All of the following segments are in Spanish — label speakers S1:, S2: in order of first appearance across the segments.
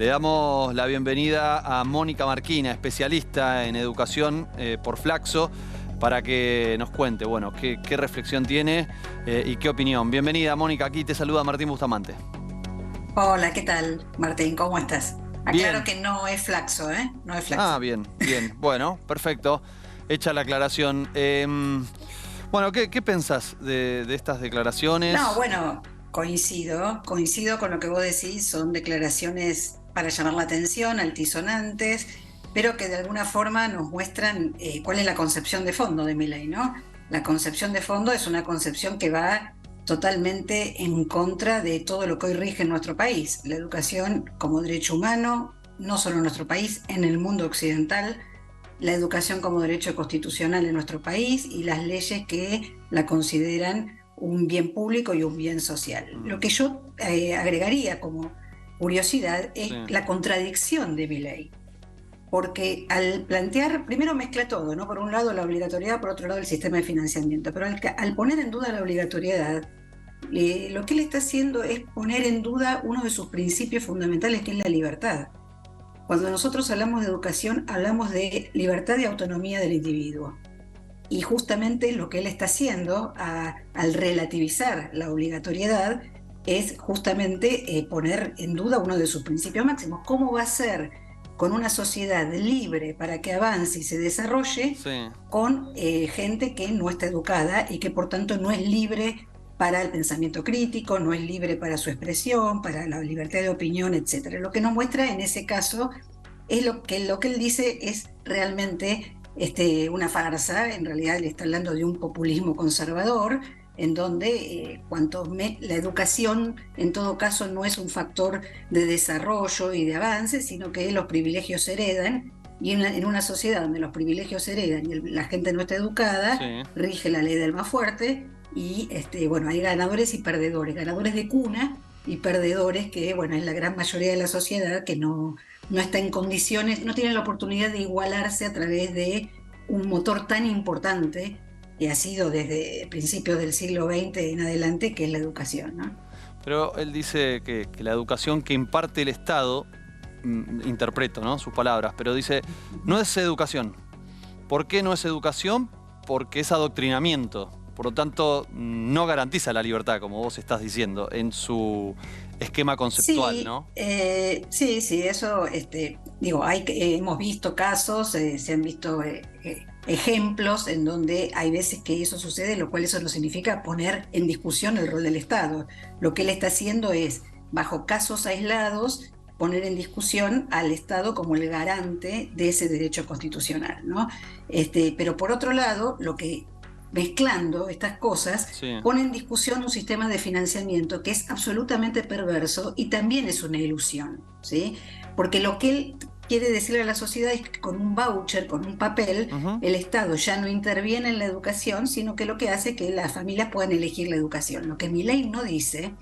S1: Le damos la bienvenida a Mónica Marquina, especialista en educación por Flaxo, para que nos cuente, bueno, qué reflexión tiene y qué opinión. Bienvenida, Mónica. Aquí te saluda Martín Bustamante.
S2: Hola, ¿qué tal, Martín? ¿Cómo estás? Aclaro
S1: Bien.
S2: que no es Flaxo, ¿eh? No es Flaxo.
S1: Ah, bien, bien. Bueno, perfecto. Hecha la aclaración. Bueno, ¿qué pensás de estas
S2: No,
S1: declaraciones?
S2: bueno, coincido con lo que vos decís, son declaraciones para llamar la atención, altisonantes, pero que de alguna forma nos muestran cuál es la concepción de fondo de Milei, ¿no? La concepción de fondo es una concepción que va totalmente en contra de todo lo que hoy rige en nuestro país. La educación como derecho humano, no solo en nuestro país, en el mundo occidental, la educación como derecho constitucional en nuestro país y las leyes que la consideran un bien público y un bien social. Lo que yo agregaría como curiosidad es
S1: Sí.
S2: la contradicción de Milei, porque al plantear, primero mezcla todo, ¿no? Por un lado la obligatoriedad, por otro lado el sistema de financiamiento, pero al poner en duda la obligatoriedad, lo que él está haciendo es poner en duda uno de sus principios fundamentales, que es la libertad. Cuando nosotros hablamos de educación, hablamos de libertad y autonomía del individuo. Y justamente lo que él está haciendo al relativizar la obligatoriedad es justamente poner en duda uno de sus principios máximos. ¿Cómo va a ser con una sociedad libre para que avance y se desarrolle
S1: Sí.
S2: con gente que no está educada y que por tanto no es libre para el pensamiento crítico, no es libre para su expresión, para la libertad de opinión, etcétera? Lo que nos muestra en ese caso es lo que él dice es realmente una farsa. En realidad le está hablando de un populismo conservador, en donde la educación en todo caso no es un factor de desarrollo y de avance, sino que los privilegios se heredan, y en una sociedad donde los privilegios se heredan y la gente no está educada,
S1: Sí.
S2: rige la ley del más fuerte, y bueno, hay ganadores y perdedores, ganadores de cuna y perdedores que, bueno, es la gran mayoría de la sociedad que no está en condiciones, no tiene la oportunidad de igualarse a través de un motor tan importante que ha sido desde principios del siglo XX en adelante, que es la educación, ¿no?
S1: Pero él dice que la educación que imparte el Estado, interpreto, ¿no?, sus palabras, pero dice, no es educación. ¿Por qué no es educación? Porque es adoctrinamiento. Por lo tanto, no garantiza la libertad, como vos estás diciendo, en su esquema conceptual,
S2: Sí,
S1: ¿no?
S2: sí, eso, digo, hemos visto casos, se han visto ejemplos en donde hay veces que eso sucede, lo cual eso no significa poner en discusión el rol del Estado. Lo que él está haciendo es, bajo casos aislados, poner en discusión al Estado como el garante de ese derecho constitucional, ¿no? Pero por otro lado, mezclando estas cosas,
S1: Sí.
S2: pone en discusión un sistema de financiamiento que es absolutamente perverso y también es una ilusión, ¿sí? Porque lo que él quiere decirle a la sociedad es que con un voucher, con un papel,
S1: Uh-huh.
S2: el Estado ya no interviene en la educación, sino que lo que hace es que las familias puedan elegir la educación. Lo que Milei no dice,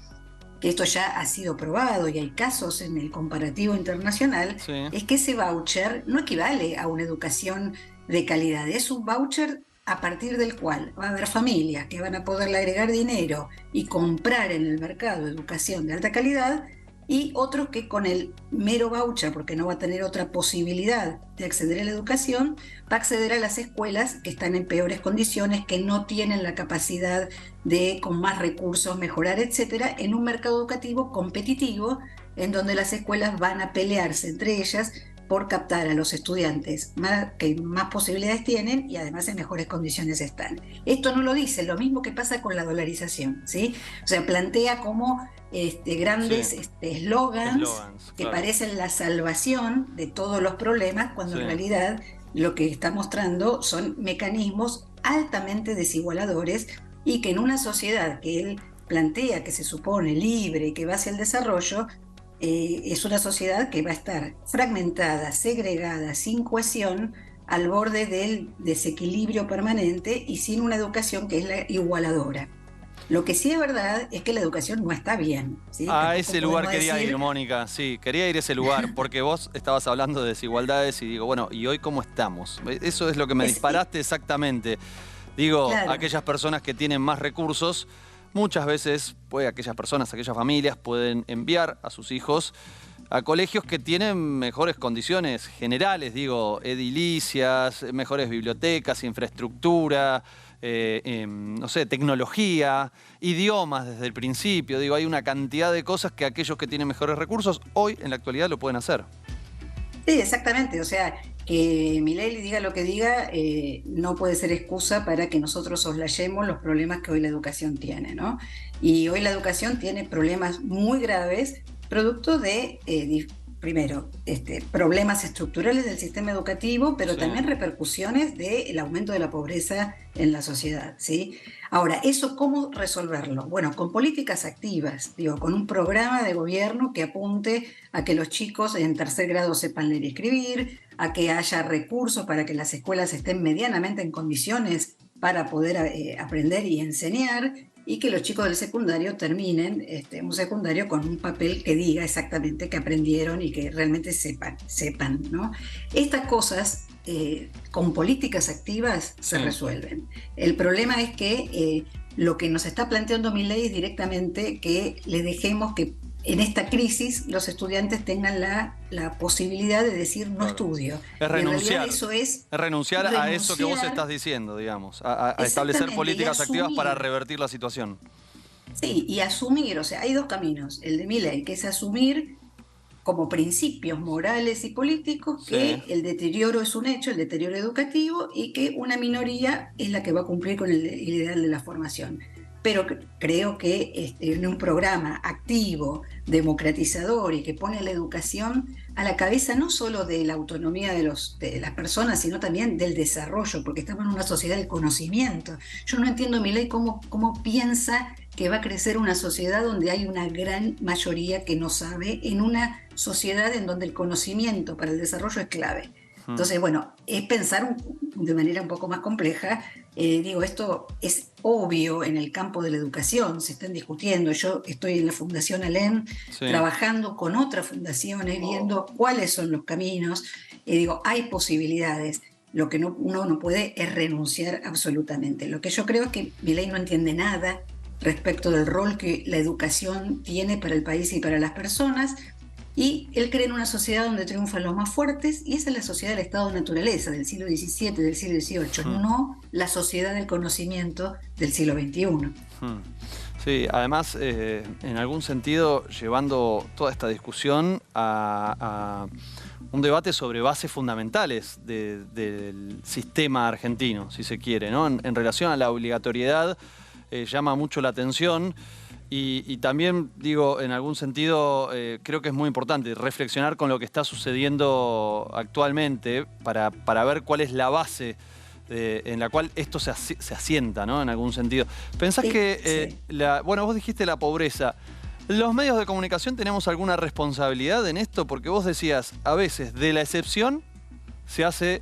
S2: que esto ya ha sido probado y hay casos en el comparativo internacional,
S1: Sí.
S2: es que ese voucher no equivale a una educación de calidad. Es un voucher a partir del cual va a haber familias que van a poderle agregar dinero y comprar en el mercado educación de alta calidad, y otros que con el mero voucher, porque no va a tener otra posibilidad de acceder a la educación, va a acceder a las escuelas que están en peores condiciones, que no tienen la capacidad de, con más recursos, mejorar, etcétera, en un mercado educativo competitivo, en donde las escuelas van a pelearse entre ellas por captar a los estudiantes que más posibilidades tienen y además en mejores condiciones están. Esto no lo dice, lo mismo que pasa con la dolarización, ¿sí? O sea, plantea como grandes
S1: Sí.
S2: eslogans
S1: Eslogans,
S2: que
S1: claro.
S2: parecen la salvación de todos los problemas, cuando
S1: Sí.
S2: en realidad lo que está mostrando son mecanismos altamente desigualadores, y que en una sociedad que él plantea que se supone libre y que va hacia el desarrollo, es una sociedad que va a estar fragmentada, segregada, sin cohesión, al borde del desequilibrio permanente y sin una educación que es la igualadora. Lo que sí es verdad es que la educación no está bien, ¿sí?
S1: A
S2: Tampoco
S1: ese lugar
S2: podemos
S1: quería ir,
S2: decir,
S1: Mónica, sí, quería ir a ese lugar, porque vos estabas hablando de desigualdades y digo, bueno, ¿y hoy cómo estamos? Eso es lo que me disparaste exactamente. Digo,
S2: claro,
S1: aquellas personas que tienen más recursos, muchas veces, aquellas personas, aquellas familias pueden enviar a sus hijos a colegios que tienen mejores condiciones generales, digo, edilicias, mejores bibliotecas, infraestructura, no sé, tecnología, idiomas desde el principio. Digo, hay una cantidad de cosas que aquellos que tienen mejores recursos hoy en la actualidad lo pueden hacer.
S2: Sí, exactamente. O sea, que Milei diga lo que diga no puede ser excusa para que nosotros soslayemos los problemas que hoy la educación tiene, ¿no? Y hoy la educación tiene problemas muy graves, producto de, primero, problemas estructurales del sistema educativo, pero
S1: Sí.
S2: también repercusiones del aumento de la pobreza en la sociedad, ¿sí? Ahora, ¿eso cómo resolverlo? Bueno, con políticas activas, digo, con un programa de gobierno que apunte a que los chicos en tercer grado sepan leer y escribir, a que haya recursos para que las escuelas estén medianamente en condiciones para poder aprender y enseñar, y que los chicos del secundario terminen un secundario con un papel que diga exactamente que aprendieron y que realmente sepan, ¿no? Estas cosas con políticas activas se resuelven. El problema es que lo que nos está planteando Milei es directamente que le dejemos que en esta crisis los estudiantes tengan la posibilidad de decir no estudio.
S1: Es
S2: Y en realidad
S1: renunciar.
S2: eso es
S1: renunciar a eso que vos
S2: renunciar,
S1: estás diciendo, digamos. A establecer
S2: exactamente, y
S1: políticas activas para
S2: asumir.
S1: revertir la situación.
S2: Sí, y asumir, o sea, hay dos caminos. El de Milei, que es asumir como principios morales y políticos
S1: Sí.
S2: que el deterioro es un hecho, el deterioro educativo, y que una minoría es la que va a cumplir con el ideal de la formación. Pero creo que en un programa activo, democratizador y que pone la educación a la cabeza no solo de la autonomía de las personas, sino también del desarrollo, porque estamos en una sociedad del conocimiento. Yo no entiendo, Milei, cómo piensa que va a crecer una sociedad donde hay una gran mayoría que no sabe, en una sociedad en donde el conocimiento para el desarrollo es clave. Entonces, bueno, es pensar de manera un poco más compleja. Digo, esto es obvio en el campo de la educación, se están discutiendo. Yo estoy en la Fundación ALEN trabajando con otras fundaciones, viendo cuáles son los caminos. Digo, hay posibilidades. Lo que uno no puede es renunciar absolutamente. Lo que yo creo es que Milei no entiende nada respecto del rol que la educación tiene para el país y para las personas. Y él cree en una sociedad donde triunfan los más fuertes, y esa es la sociedad del estado de naturaleza del siglo XVII, del siglo XVIII, no la sociedad del conocimiento del siglo XXI.
S1: Sí, además, en algún sentido, llevando toda esta discusión a un debate sobre bases fundamentales del sistema argentino, si se quiere, ¿no? En relación a la obligatoriedad, llama mucho la atención. Y también, digo, en algún sentido, creo que es muy importante reflexionar con lo que está sucediendo actualmente para ver cuál es la base en la cual esto se asienta, ¿no? En algún sentido. ¿Pensás que, bueno, vos dijiste la pobreza. ¿Los medios de comunicación tenemos alguna responsabilidad en esto? Porque vos decías, a veces, de la excepción se hace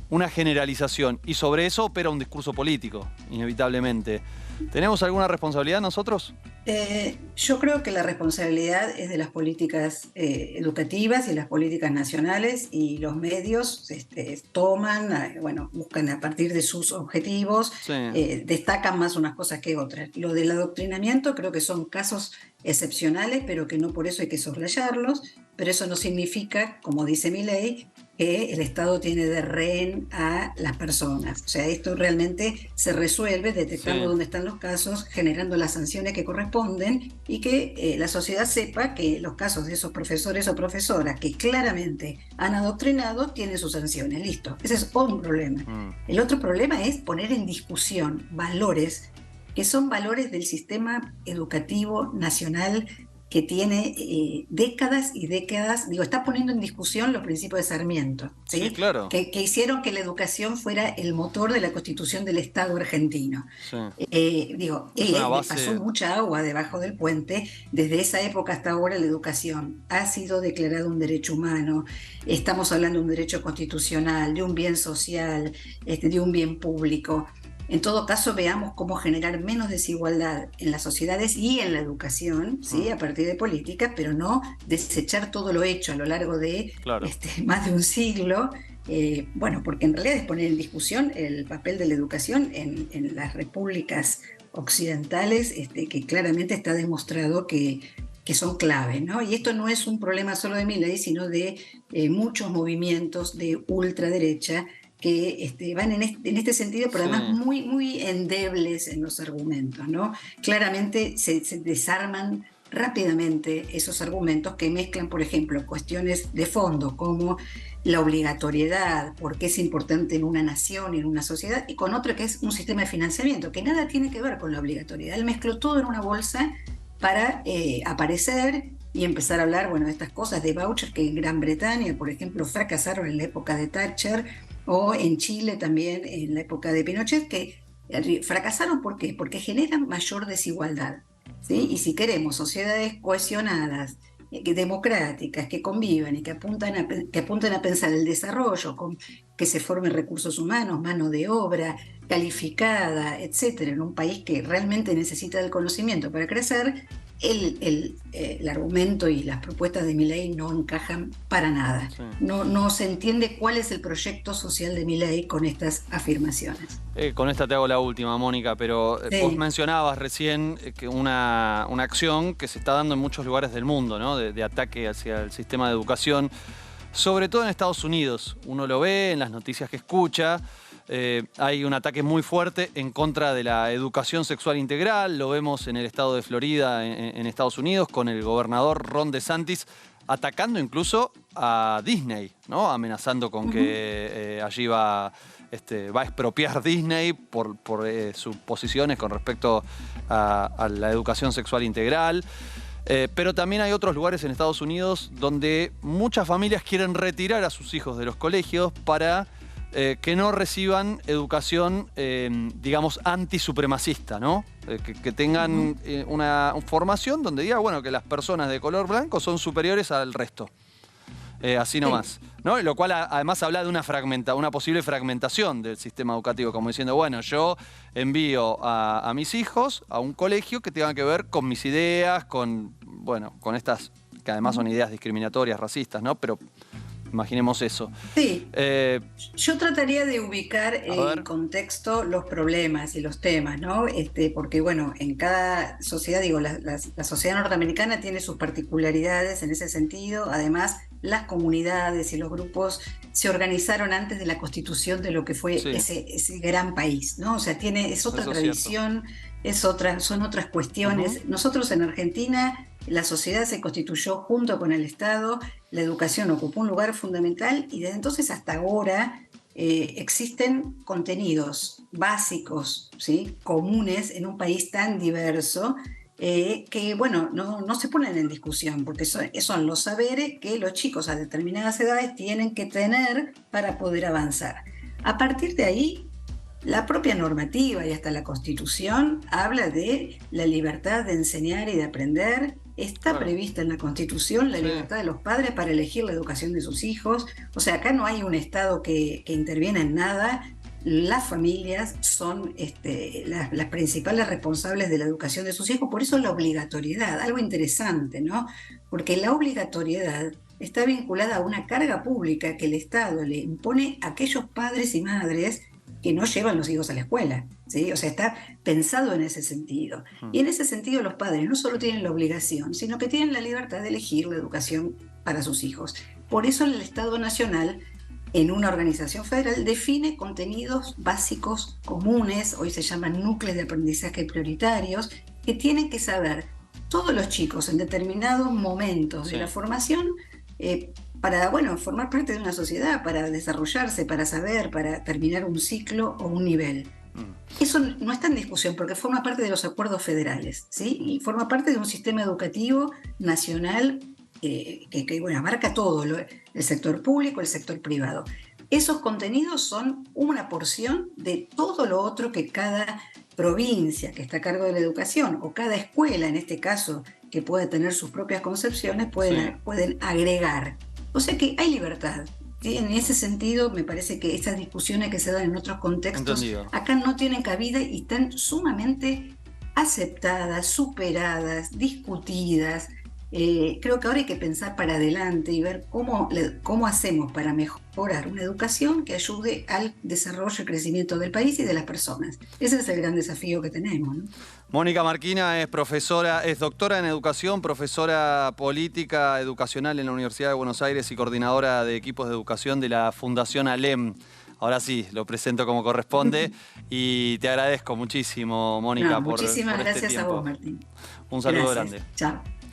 S1: una generalización y sobre eso opera un discurso político, inevitablemente. ¿Tenemos alguna responsabilidad nosotros?
S2: Yo creo que la responsabilidad es de las políticas educativas y las políticas nacionales, y los medios toman, bueno, buscan a partir de sus objetivos, destacan más unas cosas que otras. Lo del adoctrinamiento creo que son casos excepcionales, pero que no por eso hay que soslayarlos, pero eso no significa, como dice Milei, que el Estado tiene de rehén a las personas. O sea, esto realmente se resuelve detectando dónde están los casos, generando las sanciones que corresponden, y que la sociedad sepa que los casos de esos profesores o profesoras que claramente han adoctrinado tienen sus sanciones. Listo. Ese es un problema. El otro problema es poner en discusión valores que son valores del sistema educativo nacional, que tiene décadas y décadas, digo, está poniendo en discusión los principios de Sarmiento, ¿sí?
S1: Sí, claro.
S2: Que hicieron que la educación fuera el motor de la constitución del Estado argentino. Digo, pasó mucha agua debajo del puente. Desde esa época hasta ahora la educación ha sido declarada un derecho humano. Estamos hablando de un derecho constitucional, de un bien social, de un bien público. En todo caso, veamos cómo generar menos desigualdad en las sociedades y en la educación, ¿sí? A partir de políticas, pero no desechar todo lo hecho a lo largo de más de un siglo. Bueno, porque en realidad es poner en discusión el papel de la educación en las repúblicas occidentales, que claramente está demostrado que que son clave, ¿no? Y esto no es un problema solo de Milei, sino de muchos movimientos de ultraderecha que van en este sentido, pero
S1: Sí.
S2: además muy endebles en los argumentos, ¿no? Claramente se desarman rápidamente esos argumentos que mezclan, por ejemplo, cuestiones de fondo como la obligatoriedad, por qué es importante en una nación y en una sociedad, y con otra que es un sistema de financiamiento, que nada tiene que ver con la obligatoriedad. Él mezcló todo en una bolsa para aparecer y empezar a hablar, bueno, de estas cosas de voucher que en Gran Bretaña, por ejemplo, fracasaron en la época de Thatcher, o en Chile también en la época de Pinochet, que fracasaron. ¿Por qué? Porque generan mayor desigualdad, ¿sí? Y si queremos sociedades cohesionadas, democráticas, que convivan y que apuntan a pensar el desarrollo, que se formen recursos humanos, mano de obra calificada, etcétera, en un país que realmente necesita del conocimiento para crecer, el argumento y las propuestas de Milei no encajan para nada.
S1: Sí.
S2: No se entiende cuál es el proyecto social de Milei con estas afirmaciones.
S1: Con esta te hago la última, Mónica, pero
S2: Sí.
S1: vos mencionabas recién que una acción que se está dando en muchos lugares del mundo, ¿no? De ataque hacia el sistema de educación, sobre todo en Estados Unidos. Uno lo ve en las noticias que escucha. Hay un ataque muy fuerte en contra de la educación sexual integral. Lo vemos en el estado de Florida, en Estados Unidos, con el gobernador Ron DeSantis atacando incluso a Disney, ¿no? Amenazando con que allí va a expropiar Disney por sus posiciones con respecto a la educación sexual integral. Pero también hay otros lugares en Estados Unidos donde muchas familias quieren retirar a sus hijos de los colegios para que no reciban educación, digamos, antisupremacista, ¿no? Que tengan una formación donde diga, bueno, que las personas de color blanco son superiores al resto. Así nomás, ¿no? Lo cual además habla de una posible fragmentación del sistema educativo, como diciendo, bueno, yo envío a mis hijos a un colegio que tenga que ver con mis ideas, con estas, que además son ideas discriminatorias, racistas, ¿no? Pero imaginemos eso.
S2: Sí. Yo trataría de ubicar en contexto los problemas y los temas, ¿no? Porque, bueno, en cada sociedad, digo, la sociedad norteamericana tiene sus particularidades en ese sentido. Además, las comunidades y los grupos se organizaron antes de la constitución de lo que fue ese gran país, ¿no? O sea, es otra tradición, son otras cuestiones. Nosotros en Argentina, la sociedad se constituyó junto con el Estado, la educación ocupó un lugar fundamental y desde entonces hasta ahora existen contenidos básicos, ¿sí?, comunes en un país tan diverso que, bueno, no se ponen en discusión porque son los saberes que los chicos a determinadas edades tienen que tener para poder avanzar. A partir de ahí, la propia normativa y hasta la Constitución habla de la libertad de enseñar y de aprender. Está prevista en la Constitución la libertad de los padres para elegir la educación de sus hijos. O sea, acá no hay un Estado que interviene en nada. Las familias son las principales responsables de la educación de sus hijos. Por eso la obligatoriedad, algo interesante, ¿no? Porque la obligatoriedad está vinculada a una carga pública que el Estado le impone a aquellos padres y madres que no llevan los hijos a la escuela, ¿sí? O sea, está pensado en ese sentido. Y en ese sentido los padres no solo tienen la obligación, sino que tienen la libertad de elegir la educación para sus hijos. Por eso el Estado Nacional, en una organización federal, define contenidos básicos comunes, hoy se llaman núcleos de aprendizaje prioritarios, que tienen que saber todos los chicos en determinados momentos de la formación, para, bueno, formar parte de una sociedad, para desarrollarse, para saber, para terminar un ciclo o un nivel. Eso no está en discusión porque forma parte de los acuerdos federales, ¿sí? Y forma parte de un sistema educativo nacional que bueno, abarca todo, el sector público, el sector privado. Esos contenidos son una porción de todo lo otro que cada provincia que está a cargo de la educación, o cada escuela, en este caso, que puede tener sus propias concepciones, pueden agregar. O sea que hay libertad. ¿Sí? En ese sentido, me parece que estas discusiones que se dan en otros contextos acá no tienen cabida y están sumamente aceptadas, superadas, discutidas. Creo que ahora hay que pensar para adelante y ver cómo hacemos para mejorar una educación que ayude al desarrollo y crecimiento del país y de las personas. Ese es el gran desafío que tenemos, ¿no?
S1: Mónica Marquina es profesora, es doctora en educación, profesora política educacional en la Universidad de Buenos Aires y coordinadora de equipos de educación de la Fundación ALEM. Ahora sí, lo presento como corresponde y te agradezco muchísimo, Mónica,
S2: No, muchísimas
S1: por este
S2: gracias a
S1: tiempo.
S2: vos, Martín.
S1: Un saludo
S2: Gracias.
S1: grande.
S2: Chao.